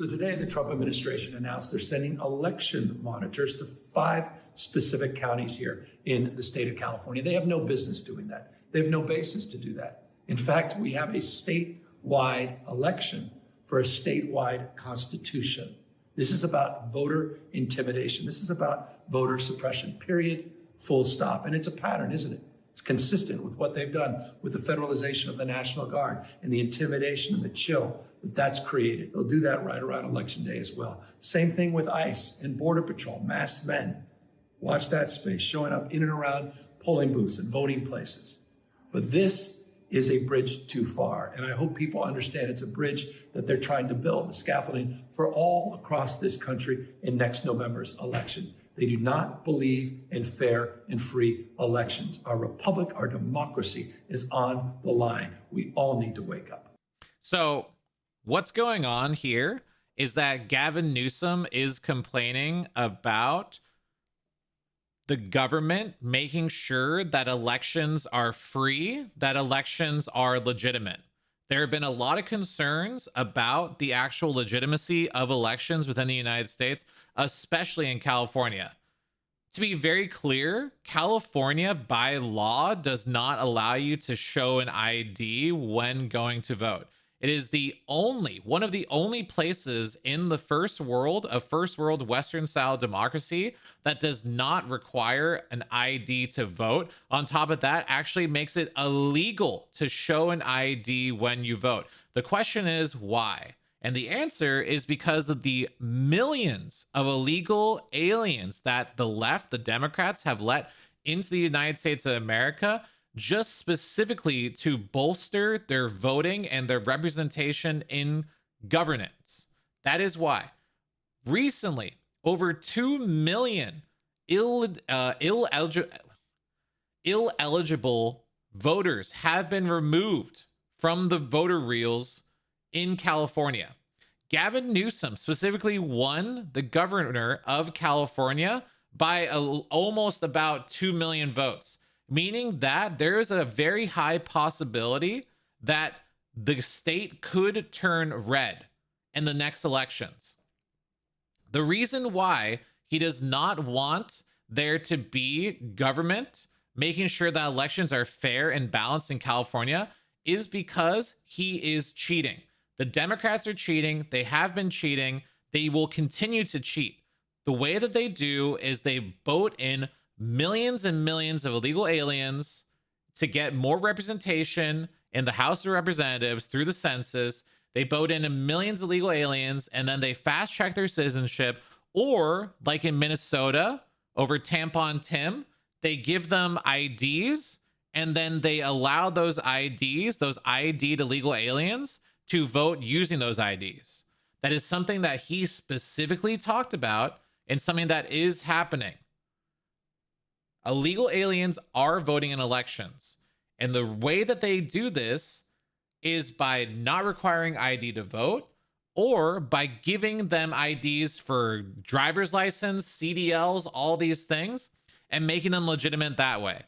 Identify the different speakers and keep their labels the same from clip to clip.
Speaker 1: So today, the Trump administration announced they're sending election monitors to 5 specific counties here in the state of California. They have no business doing that. They have no basis to do that. In fact, we have a statewide election for a statewide constitution. This is about voter intimidation. This is about voter suppression, period, full stop. And it's a pattern, isn't it? It's consistent with what they've done with the federalization of the National Guard and the intimidation and the chill that's created. They'll do that right around Election Day as well. Same thing with ICE and Border Patrol, masked men. Watch that space, showing up in and around polling booths and voting places. But this is a bridge too far. And I hope people understand it's a bridge that they're trying to build, the scaffolding for all across this country in next November's election. They do not believe in fair and free elections. Our republic, our democracy is on the line. We all need to wake up.
Speaker 2: So what's going on here is that Gavin Newsome is complaining about the government making sure that elections are free, that elections are legitimate. There have been a lot of concerns about the actual legitimacy of elections within the United States, especially in California. To be very clear, California by law does not allow you to show an ID when going to vote. It is one of the only places in the first world, a first world Western style democracy, that does not require an ID to vote. On top of that, actually makes it illegal to show an ID when you vote. The question is why? And the answer is because of the millions of illegal aliens that the left, the Democrats, have let into the United States of America, just specifically to bolster their voting and their representation in governance. That is why recently over 2 million ineligible voters have been removed from the voter reels in California. Gavin Newsome specifically won the governor of California by almost about 2 million votes, meaning that there is a very high possibility that the state could turn red in the next elections. The reason why he does not want there to be government making sure that elections are fair and balanced in California is because he is cheating. The Democrats are cheating. They have been cheating. They will continue to cheat. The way that they do is they vote in millions and millions of illegal aliens to get more representation in the House of Representatives through the census. They vote in millions of illegal aliens, and then they fast track their citizenship. Or like in Minnesota over Tampon Tim, they give them IDs, and then they allow those IDs, those ID'd illegal aliens, to vote using those IDs. That is something that he specifically talked about and something that is happening. Illegal aliens are voting in elections. And the way that they do this is by not requiring ID to vote, or by giving them IDs for driver's license, CDLs, all these things, and making them legitimate that way.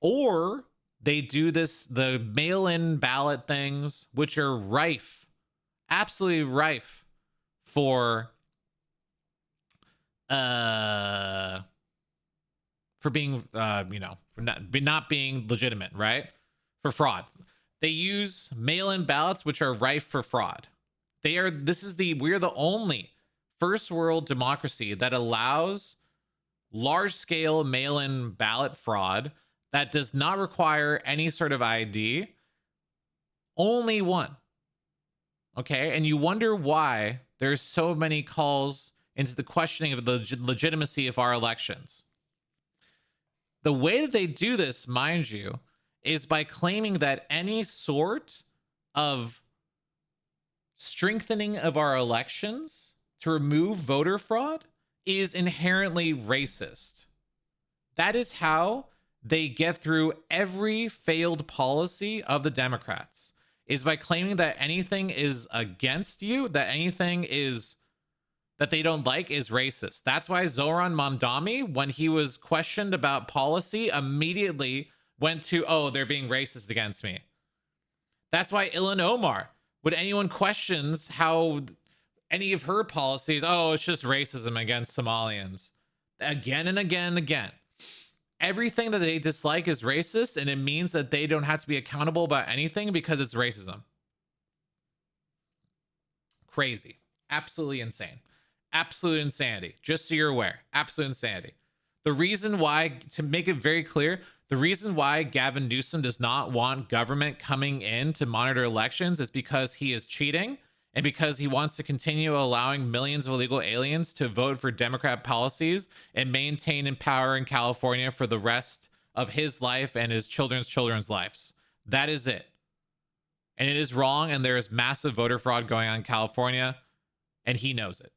Speaker 2: Or they do the mail-in ballot things, which are rife, absolutely rife for being, for not being legitimate, right? For fraud. They use mail-in ballots, which are rife for fraud. We're the only first world democracy that allows large-scale mail-in ballot fraud that does not require any sort of ID. Only one. Okay, and you wonder why there's so many calls into the questioning of the legitimacy of our elections. The way that they do this, mind you, is by claiming that any sort of strengthening of our elections to remove voter fraud is inherently racist. That is how they get through every failed policy of the Democrats, is by claiming that anything is against you, that anything is that they don't like is racist. That's why Zoran Mamdani, when he was questioned about policy, immediately went to, oh, they're being racist against me. That's why Ilhan Omar, would anyone questions how any of her policies, oh, it's just racism against Somalians. Again and again and again. Everything that they dislike is racist, and it means that they don't have to be accountable about anything because it's racism. Crazy. Absolutely insane. Absolute insanity. Just so you're aware. Absolute insanity. The reason why, to make it very clear, the reason why Gavin Newsom does not want government coming in to monitor elections is because he is cheating and because he wants to continue allowing millions of illegal aliens to vote for Democrat policies and maintain in power in California for the rest of his life and his children's lives. That is it. And it is wrong, and there is massive voter fraud going on in California, and he knows it.